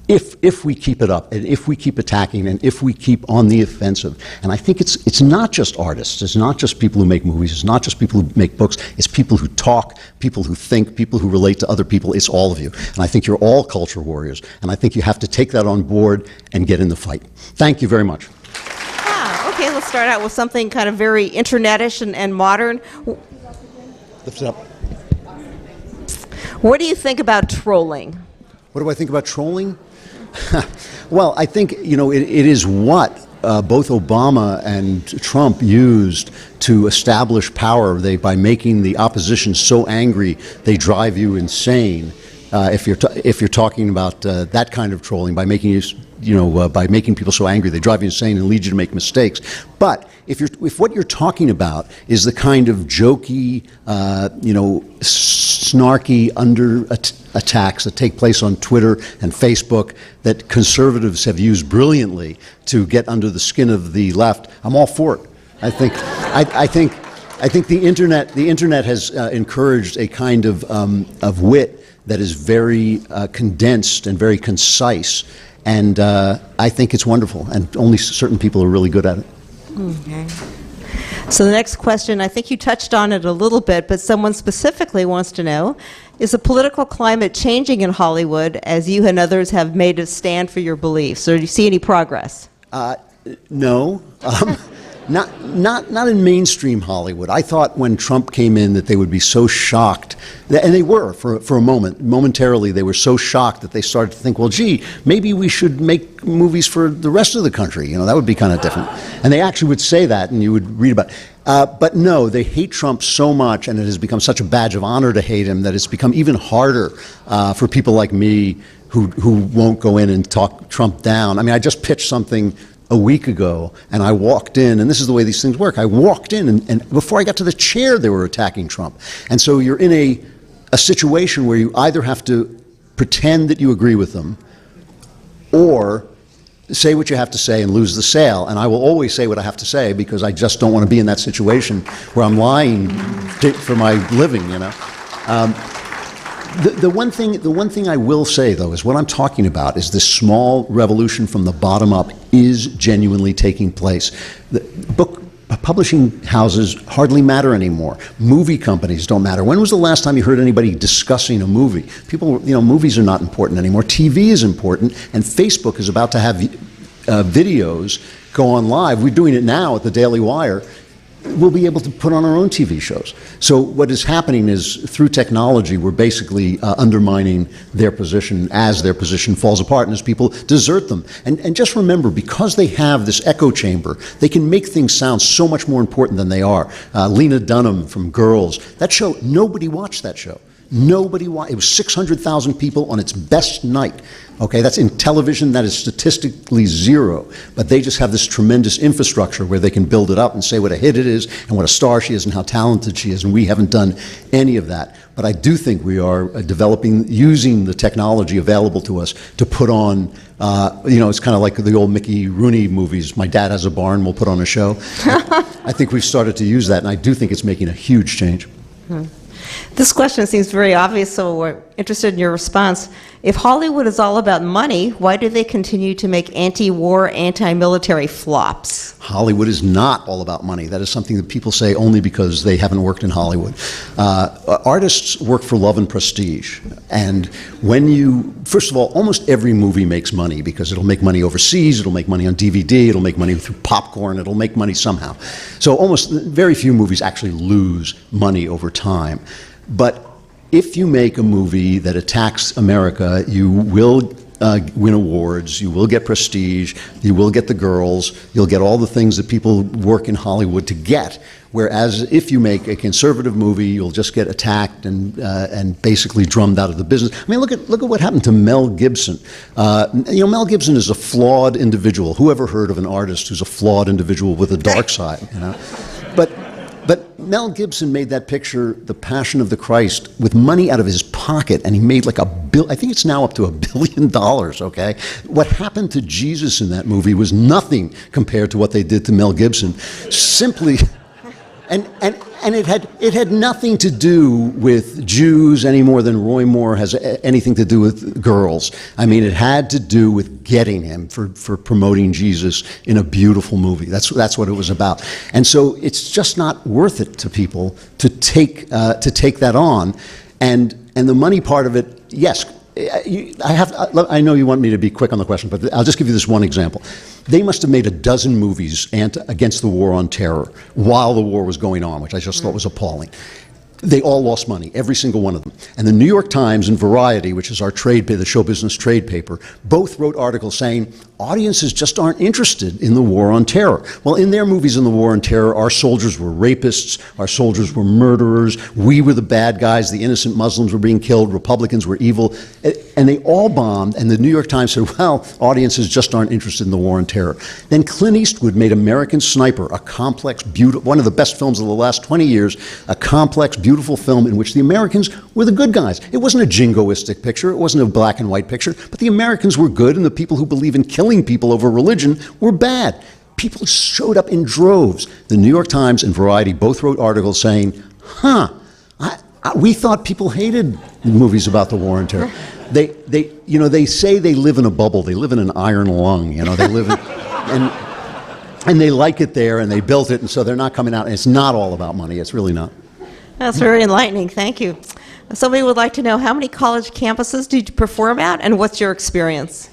If we keep it up, and if we keep attacking, and if we keep on the offensive. And I think it's not just artists, it's not just people who make movies, it's not just people who make books, it's people who talk, people who think, people who relate to other people, it's all of you. And I think you're all culture warriors, and I think you have to take that on board and get in the fight. Thank you very much. Yeah, okay, let's start out with something kind of very internetish and modern. Lift it up. What do you think about trolling? What do I think about trolling? Well, I think, it is what both Obama and Trump used to establish power. By making the opposition so angry, they drive you insane. If you're talking about that kind of trolling, by making by making people so angry, they drive you insane and lead you to make mistakes. But if what you're talking about is the kind of jokey, snarky attacks that take place on Twitter and Facebook that conservatives have used brilliantly to get under the skin of the left, I'm all for it. I think the internet has encouraged a kind of wit that is very condensed and very concise, and I think it's wonderful, and only certain people are really good at it. Okay. So the next question, I think you touched on it a little bit, but someone specifically wants to know, is the political climate changing in Hollywood as you and others have made a stand for your beliefs, or do you see any progress? No. Not in mainstream Hollywood. I thought when Trump came in that they would be so shocked, and they were for a moment. Momentarily, they were so shocked that they started to think, well, gee, maybe we should make movies for the rest of the country. That would be kind of different. And they actually would say that, and you would read about it. But no, they hate Trump so much, and it has become such a badge of honor to hate him that it's become even harder for people like me who won't go in and talk Trump down. I mean, I just pitched something a week ago, and I walked in, and this is the way these things work. I walked in, and before I got to the chair, they were attacking Trump. And so you're in a situation where you either have to pretend that you agree with them, or say what you have to say and lose the sale. And I will always say what I have to say, because I just don't want to be in that situation where I'm lying for my living, The one thing I will say, though, is what I'm talking about is this small revolution from the bottom up is genuinely taking place. The book publishing houses hardly matter anymore. Movie companies don't matter. When was the last time you heard anybody discussing a movie? People, movies are not important anymore. TV is important, and Facebook is about to have videos go on live. We're doing it now at the Daily Wire. We'll be able to put on our own TV shows. So what is happening is, through technology, we're basically undermining their position as their position falls apart and as people desert them. And just remember, because they have this echo chamber, they can make things sound so much more important than they are. Lena Dunham from Girls, that show, nobody watched that show. Nobody watched. It was 600,000 people on its best night. Okay, that's in television, that is statistically zero. But they just have this tremendous infrastructure where they can build it up and say what a hit it is and what a star she is and how talented she is, and we haven't done any of that. But I do think we are using the technology available to us to put on, it's kind of like the old Mickey Rooney movies, My Dad Has a Barn, we'll put on a show. I think we've started to use that, and I do think it's making a huge change. This question seems very obvious, so we're interested in your response. If Hollywood is all about money, why do they continue to make anti-war, anti-military flops? Hollywood is not all about money. That is something that people say only because they haven't worked in Hollywood. Artists work for love and prestige. And first of all, almost every movie makes money because it'll make money overseas, it'll make money on DVD, it'll make money through popcorn, it'll make money somehow. So almost very few movies actually lose money over time. But if you make a movie that attacks America, you will win awards, you will get prestige, you will get the girls, you'll get all the things that people work in Hollywood to get. Whereas if you make a conservative movie, you'll just get attacked and basically drummed out of the business. I mean, look at what happened to Mel Gibson. Mel Gibson is a flawed individual. Who ever heard of an artist who's a flawed individual with a dark side? But Mel Gibson made that picture, The Passion of the Christ, with money out of his pocket, and he made like I think it's now up to $1 billion, okay? What happened to Jesus in that movie was nothing compared to what they did to Mel Gibson. Simply And it had nothing to do with Jews any more than Roy Moore has anything to do with girls. I mean, it had to do with getting him for promoting Jesus in a beautiful movie. That's what it was about. And so it's just not worth it to people to take that on. And the money part of it, yes. I know you want me to be quick on the question, but I'll just give you this one example. They must have made a dozen movies against the war on terror while the war was going on, which I just thought was appalling. They all lost money, every single one of them. And the New York Times and Variety, which is our the show business trade paper, both wrote articles saying audiences just aren't interested in the war on terror. Well, in their movies in the war on terror, our soldiers were rapists, our soldiers were murderers, we were the bad guys, the innocent Muslims were being killed, Republicans were evil, and they all bombed, and the New York Times said, well, audiences just aren't interested in the war on terror. Then Clint Eastwood made American Sniper, a complex, beautiful, one of the best films of the last 20 years, a complex, beautiful film in which the Americans were the good guys. It wasn't a jingoistic picture, it wasn't a black and white picture, but the Americans were good, and the people who believe in killing people over religion were bad. People showed up in droves. The New York Times and Variety both wrote articles saying, we thought people hated movies about the war on terror. They say they live in a bubble. They live in an iron lung. They live in, and they like it there, and they built it, and so they're not coming out. And it's not all about money. It's really not. That's very enlightening. Thank you. Somebody would like to know, how many college campuses do you perform at, and what's your experience?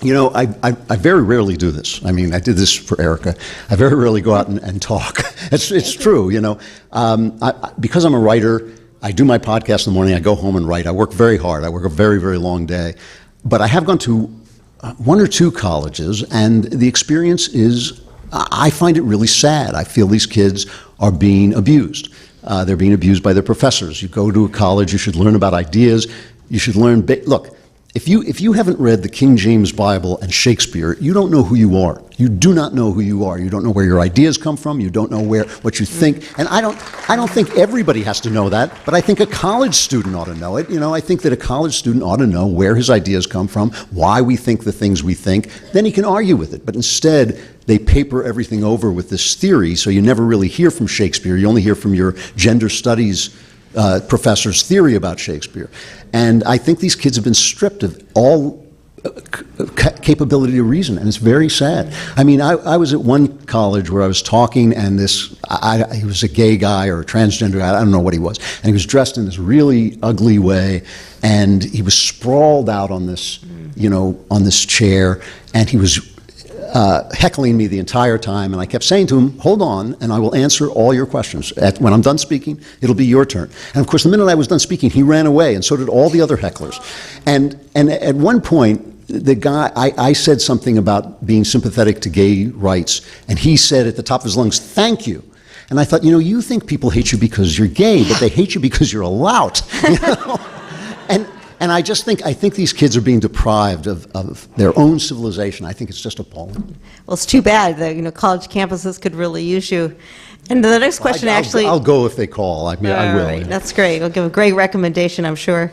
I very rarely do this. I mean, I did this for Erica. I very rarely go out and talk. It's true, because I'm a writer, I do my podcast in the morning, I go home and write. I work very hard. I work a very, very long day. But I have gone to one or two colleges, and the experience is, I find it really sad. I feel these kids are being abused. They're being abused by their professors. You go to a college, you should learn about ideas. You should learn, look, if you haven't read the King James Bible and Shakespeare, you don't know who you are. You do not know who you are. You don't know where your ideas come from. You don't know what you think. And I don't think everybody has to know that, but I think a college student ought to know it. I think that a college student ought to know where his ideas come from, why we think the things we think. Then he can argue with it. But instead, they paper everything over with this theory, so you never really hear from Shakespeare. You only hear from your gender studies professor's theory about Shakespeare. And I think these kids have been stripped of all capability to reason, and it's very sad. I mean, I was at one college where I was talking, and he was a gay guy or a transgender guy, I don't know what he was, and he was dressed in this really ugly way, and he was sprawled out on this, on this chair, and he was heckling me the entire time, and I kept saying to him, hold on, and I will answer all your questions. When I'm done speaking, it'll be your turn. And of course, the minute I was done speaking, he ran away, and so did all the other hecklers. And at one point, the guy, I said something about being sympathetic to gay rights, and he said at the top of his lungs, thank you. And I thought, you think people hate you because you're gay, but they hate you because you're a lout. And I think these kids are being deprived of their own civilization. I think it's just appalling. Well, it's too bad that college campuses could really use you. And the next question I'll go if they call. I will. Right. Yeah. That's great. I'll give a great recommendation, I'm sure.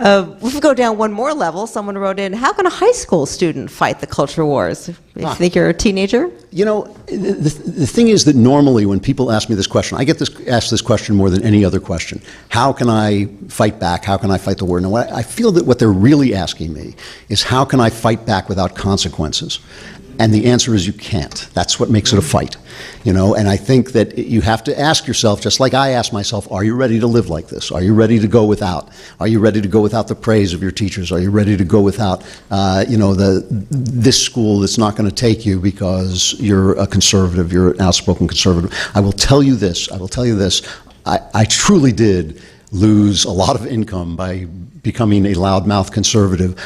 If we go down one more level, someone wrote in, how can a high school student fight the culture wars? If you think you're a teenager? The thing is that normally when people ask me this question, I get asked this question more than any other question. How can I fight back? How can I fight the war? Now, I feel that what they're really asking me is, how can I fight back without consequences? And the answer is you can't. That's what makes it a fight, and I think that you have to ask yourself, just like I ask myself, are you ready to live like this? Are you ready to go without? Are you ready to go without the praise of your teachers? Are you ready to go without, this school that's not going to take you because you're a conservative, you're an outspoken conservative? I will tell you this, I truly did lose a lot of income by becoming a loudmouth conservative.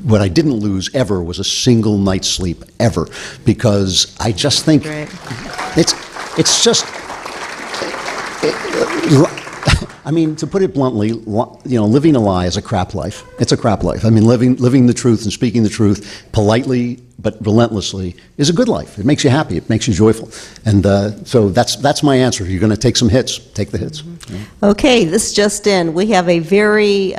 What I didn't lose ever was a single night's sleep, ever, because I just think it's just, I mean, to put it bluntly, living a lie is a crap life. It's a crap life. I mean, living the truth and speaking the truth politely but relentlessly is a good life. It makes you happy. It makes you joyful. And so that's my answer. You're going to take some hits. Take the hits. Mm-hmm. Yeah. Okay, this just in. We have a very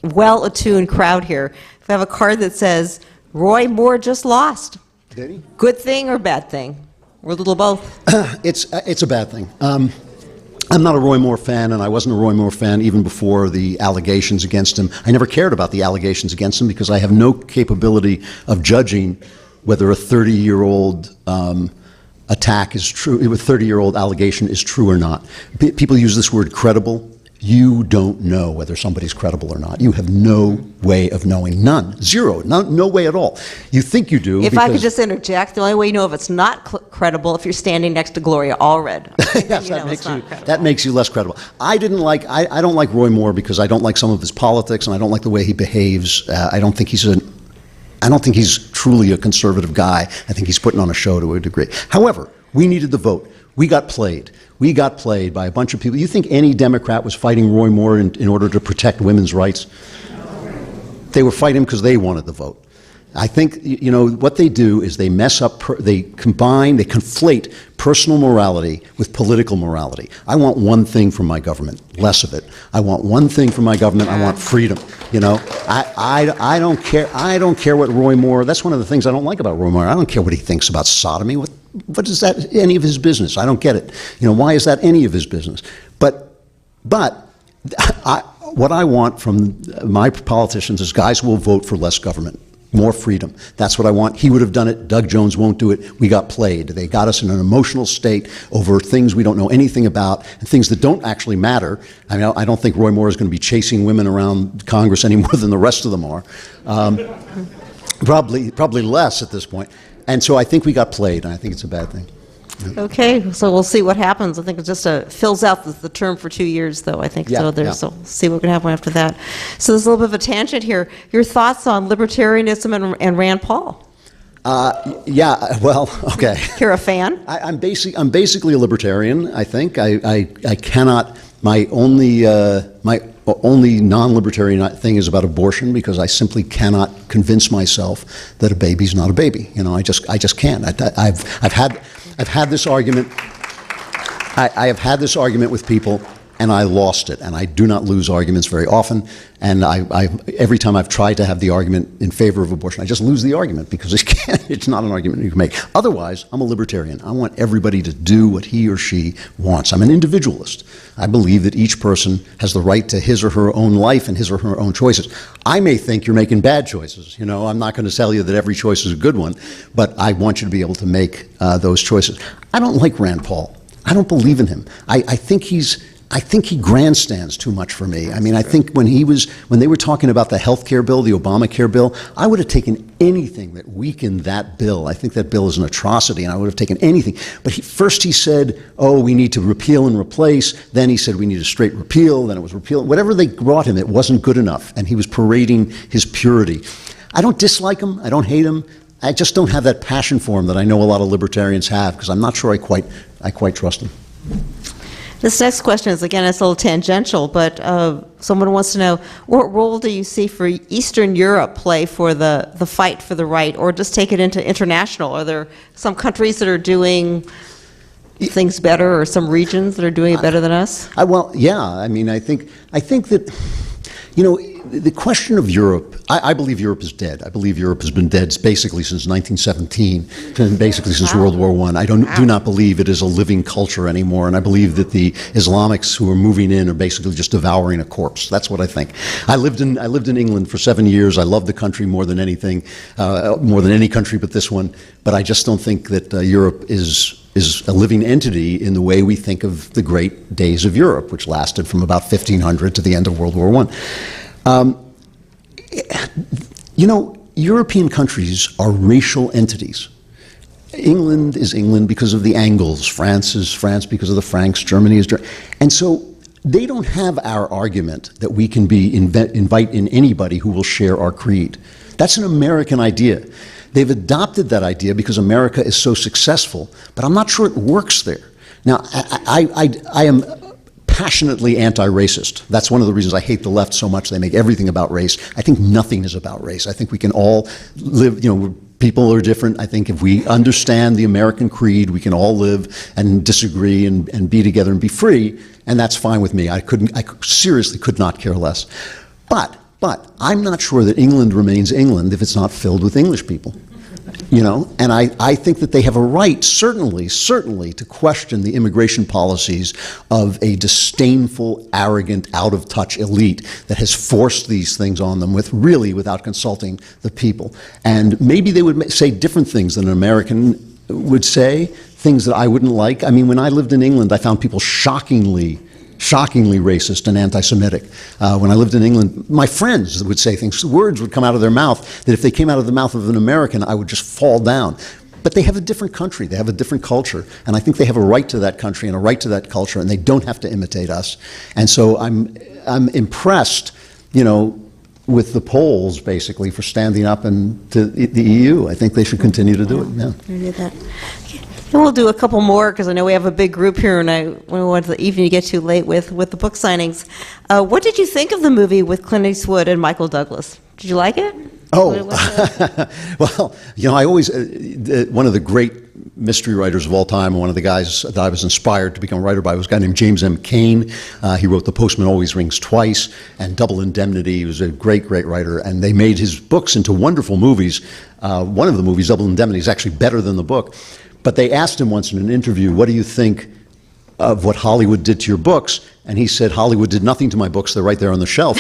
well-attuned crowd here. We have a card that says, Roy Moore just lost. Did he? Good thing or bad thing? Or a little both? It's a bad thing. I'm not a Roy Moore fan, and I wasn't a Roy Moore fan even before the allegations against him. I never cared about the allegations against him because I have no capability of judging whether a 30-year-old attack is true, a 30-year-old allegation is true or not. People use this word credible. You don't know whether somebody's credible or not. You have no way of knowing. None. Zero. No way at all. You think you do. If I could just interject, the only way you know if it's not credible if you're standing next to Gloria Allred. Yes, that makes you less credible. I don't like Roy Moore because I don't like some of his politics and I don't like the way he behaves. I don't think he's truly a conservative guy. I think he's putting on a show to a degree. However, we needed the vote. We got played. We got played by a bunch of people. You think any Democrat was fighting Roy Moore in order to protect women's rights? They were fighting him because they wanted the vote. I think, what they do is they mess up, they conflate personal morality with political morality. I want one thing from my government, less of it. I want one thing from my government, I want freedom. I don't care what Roy Moore, that's one of the things I don't like about Roy Moore. I don't care what he thinks about sodomy. What is that any of his business? I don't get it. Why is that any of his business? But what I want from my politicians is guys who will vote for less government. More freedom. That's what I want. He would have done it. Doug Jones won't do it. We got played. They got us in an emotional state over things we don't know anything about and things that don't actually matter. I mean, I don't think Roy Moore is going to be chasing women around Congress any more than the rest of them are. Probably less at this point. And so I think we got played, and I think it's a bad thing. Okay, so we'll see what happens. I think it just fills out the term for 2 years, though, I think. So we'll see what can happen after that. So there's a little bit of a tangent here. Your thoughts on libertarianism and Rand Paul? Okay. You're a fan? I'm basically a libertarian, I think. I cannot, my only non-libertarian thing is about abortion because I simply cannot convince myself that a baby's not a baby. I just can't. I've had this argument. I have had this argument with people, and I lost it. And I do not lose arguments very often. And every time I've tried to have the argument in favor of abortion, I just lose the argument because it's not an argument you can make. Otherwise, I'm a libertarian. I want everybody to do what he or she wants. I'm an individualist. I believe that each person has the right to his or her own life and his or her own choices. I may think you're making bad choices. I'm not going to tell you that every choice is a good one, but I want you to be able to make those choices. I don't like Rand Paul. I don't believe in him. I think he grandstands too much for me. I mean, I think when they were talking about the health care bill, the Obamacare bill, I would have taken anything that weakened that bill. I think that bill is an atrocity, and I would have taken anything. But first he said, we need to repeal and replace. Then he said we need a straight repeal. Then it was repeal. Whatever they brought him, it wasn't good enough, and he was parading his purity. I don't dislike him. I don't hate him. I just don't have that passion for him that I know a lot of libertarians have because I'm not sure I quite trust him. This next question is, again, it's a little tangential, but someone wants to know, what role do you see for Eastern Europe play for the fight for the right, or just take it into international? Are there some countries that are doing things better, or some regions that are doing it better than us? I mean, I think that, the question of Europe, I believe Europe is dead. I believe Europe has been dead basically since 1917, basically since World War I. Do not believe it is a living culture anymore, and I believe that the Islamics who are moving in are basically just devouring a corpse. That's what I think. I lived in England for 7 years. I love the country more than anything, more than any country but this one, but I just don't think that Europe is a living entity in the way we think of the great days of Europe, which lasted from about 1500 to the end of World War I. European countries are racial entities. England is England because of the Angles. France is France because of the Franks. Germany is Germany. And so they don't have our argument that we can invite in anybody who will share our creed. That's an American idea. They've adopted that idea because America is so successful, but I'm not sure it works there. Now, I am passionately anti-racist. That's one of the reasons I hate the left so much. They make everything about race. I think nothing is about race. I think we can all live, people are different. I think if we understand the American creed, we can all live and disagree and be together and be free, and that's fine with me. I seriously could not care less. But I'm not sure that England remains England if it's not filled with English people. And I think that they have a right, certainly, to question the immigration policies of a disdainful, arrogant, out-of-touch elite that has forced these things on them without consulting the people. And maybe they would say different things than an American would say, things that I wouldn't like. I mean, when I lived in England, I found people shockingly racist and anti-Semitic. When I lived in England, my friends would say things, words would come out of their mouth that if they came out of the mouth of an American, I would just fall down. But they have a different country, they have a different culture, and I think they have a right to that country and a right to that culture, and they don't have to imitate us. And so I'm impressed, with the Poles, basically, for standing up to the EU. I think they should continue to do it. Yeah. I did that. And we'll do a couple more because I know we have a big group here, and I don't want the evening to get too late with the book signings. What did you think of the movie with Clint Eastwood and Michael Douglas? Did you like it? Oh, well, I always, one of the great mystery writers of all time, and one of the guys that I was inspired to become a writer by was a guy named James M. Cain. He wrote The Postman Always Rings Twice and Double Indemnity. He was a great, great writer, and they made his books into wonderful movies. One of the movies, Double Indemnity, is actually better than the book. But they asked him once in an interview, what do you think of what Hollywood did to your books? And he said, Hollywood did nothing to my books. They're right there on the shelf.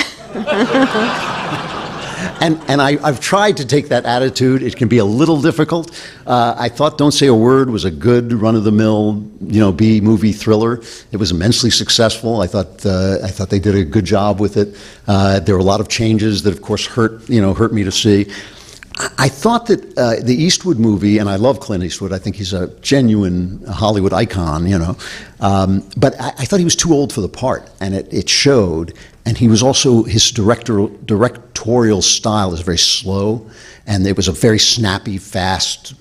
And I've tried to take that attitude. It can be a little difficult. I thought Don't Say a Word was a good run-of-the-mill, B-movie thriller. It was immensely successful. I thought they did a good job with it. There were a lot of changes that, of course, hurt me to see. I thought that the Eastwood movie, and I love Clint Eastwood, I think he's a genuine Hollywood icon, but I thought he was too old for the part, and it showed. And he was also, his directorial style is very slow, and it was a very snappy, fast,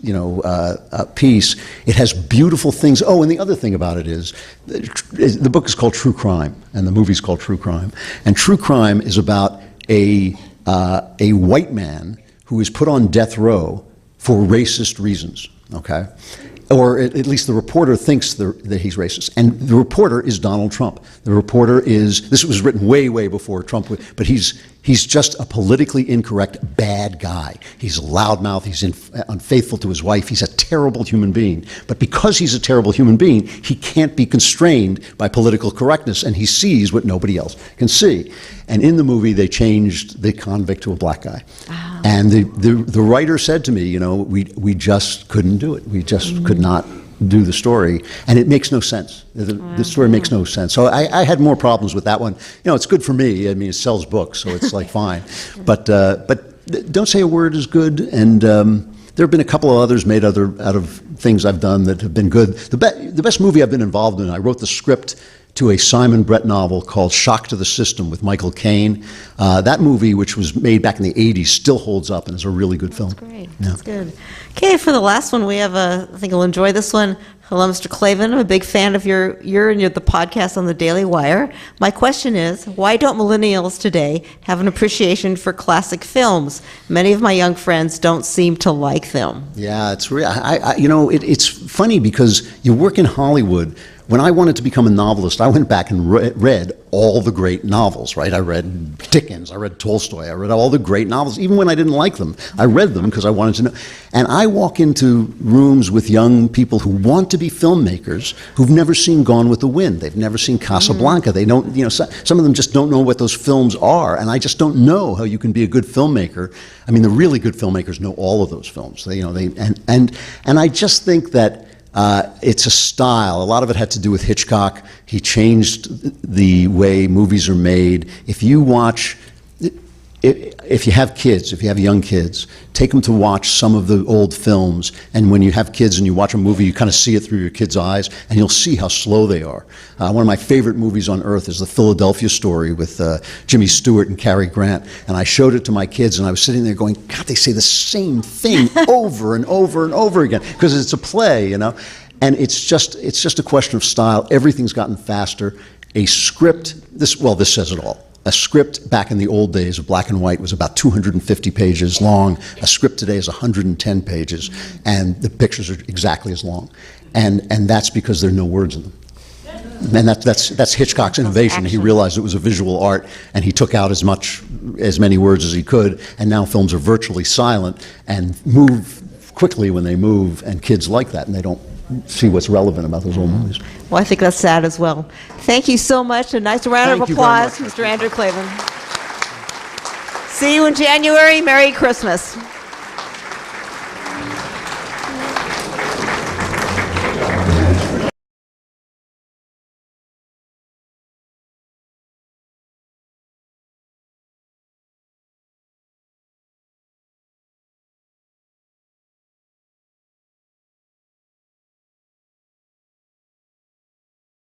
piece. It has beautiful things. Oh, and the other thing about it is, the book is called True Crime, and the movie's called True Crime. And True Crime is about a white man who is put on death row for racist reasons, okay? Or at least the reporter thinks that he's racist. And the reporter is Donald Trump. The reporter is, this was written way, way before Trump, but he's just a politically incorrect bad guy. He's a loudmouth, he's unfaithful to his wife, he's a terrible human being. But because he's a terrible human being, he can't be constrained by political correctness, and he sees what nobody else can see. And in the movie, they changed the convict to a black guy. Oh. And the writer said to me, we just couldn't do it. We just could not do the story, and it makes no sense. The story makes no sense. So I had more problems with that one. It's good for me. I mean, it sells books, so it's like fine. But Don't Say a Word is good, and there have been a couple of others made out of things I've done that have been good. The best movie I've been involved in, I wrote the script to a Simon Brett novel called Shock to the System with Michael Caine. That movie, which was made back in the 80s, still holds up and is a really good film. That's great. Yeah. That's good. Okay, for the last one, we have I think you'll enjoy this one. Hello, Mr. Klavan. I'm a big fan of your the podcast on the Daily Wire. My question is, why don't millennials today have an appreciation for classic films? Many of my young friends don't seem to like them. Yeah, it's real. It's funny because you work in Hollywood. When I wanted to become a novelist, I went back and read all the great novels, right? I read Dickens, I read Tolstoy, I read all the great novels, even when I didn't like them. I read them because I wanted to know. And I walk into rooms with young people who want to be filmmakers, who've never seen Gone with the Wind. They've never seen Casablanca. They don't, some of them just don't know what those films are. And I just don't know how you can be a good filmmaker. I mean, the really good filmmakers know all of those films. And I just think that it's a style. A lot of it had to do with Hitchcock. He changed the way movies are made. If you have kids, if you have young kids, take them to watch some of the old films. And when you have kids and you watch a movie, you kind of see it through your kids' eyes, and you'll see how slow they are. One of my favorite movies on earth is The Philadelphia Story with Jimmy Stewart and Cary Grant. And I showed it to my kids, and I was sitting there going, God, they say the same thing over and over and over again, because it's a play, And it's just a question of style. Everything's gotten faster. A script, this says it all. A script back in the old days of black and white was about 250 pages long. A script today is 110 pages, and the pictures are exactly as long. And that's because there are no words in them. And that's Hitchcock's innovation. He realized it was a visual art, and he took out as many words as he could, and now films are virtually silent and move quickly when they move, and kids like that, and they don't see what's relevant about those old movies. Well, I think that's sad as well. Thank you so much. A nice round of Thank you very applause, much. Mr. Andrew Klavan. See you in January. Merry Christmas.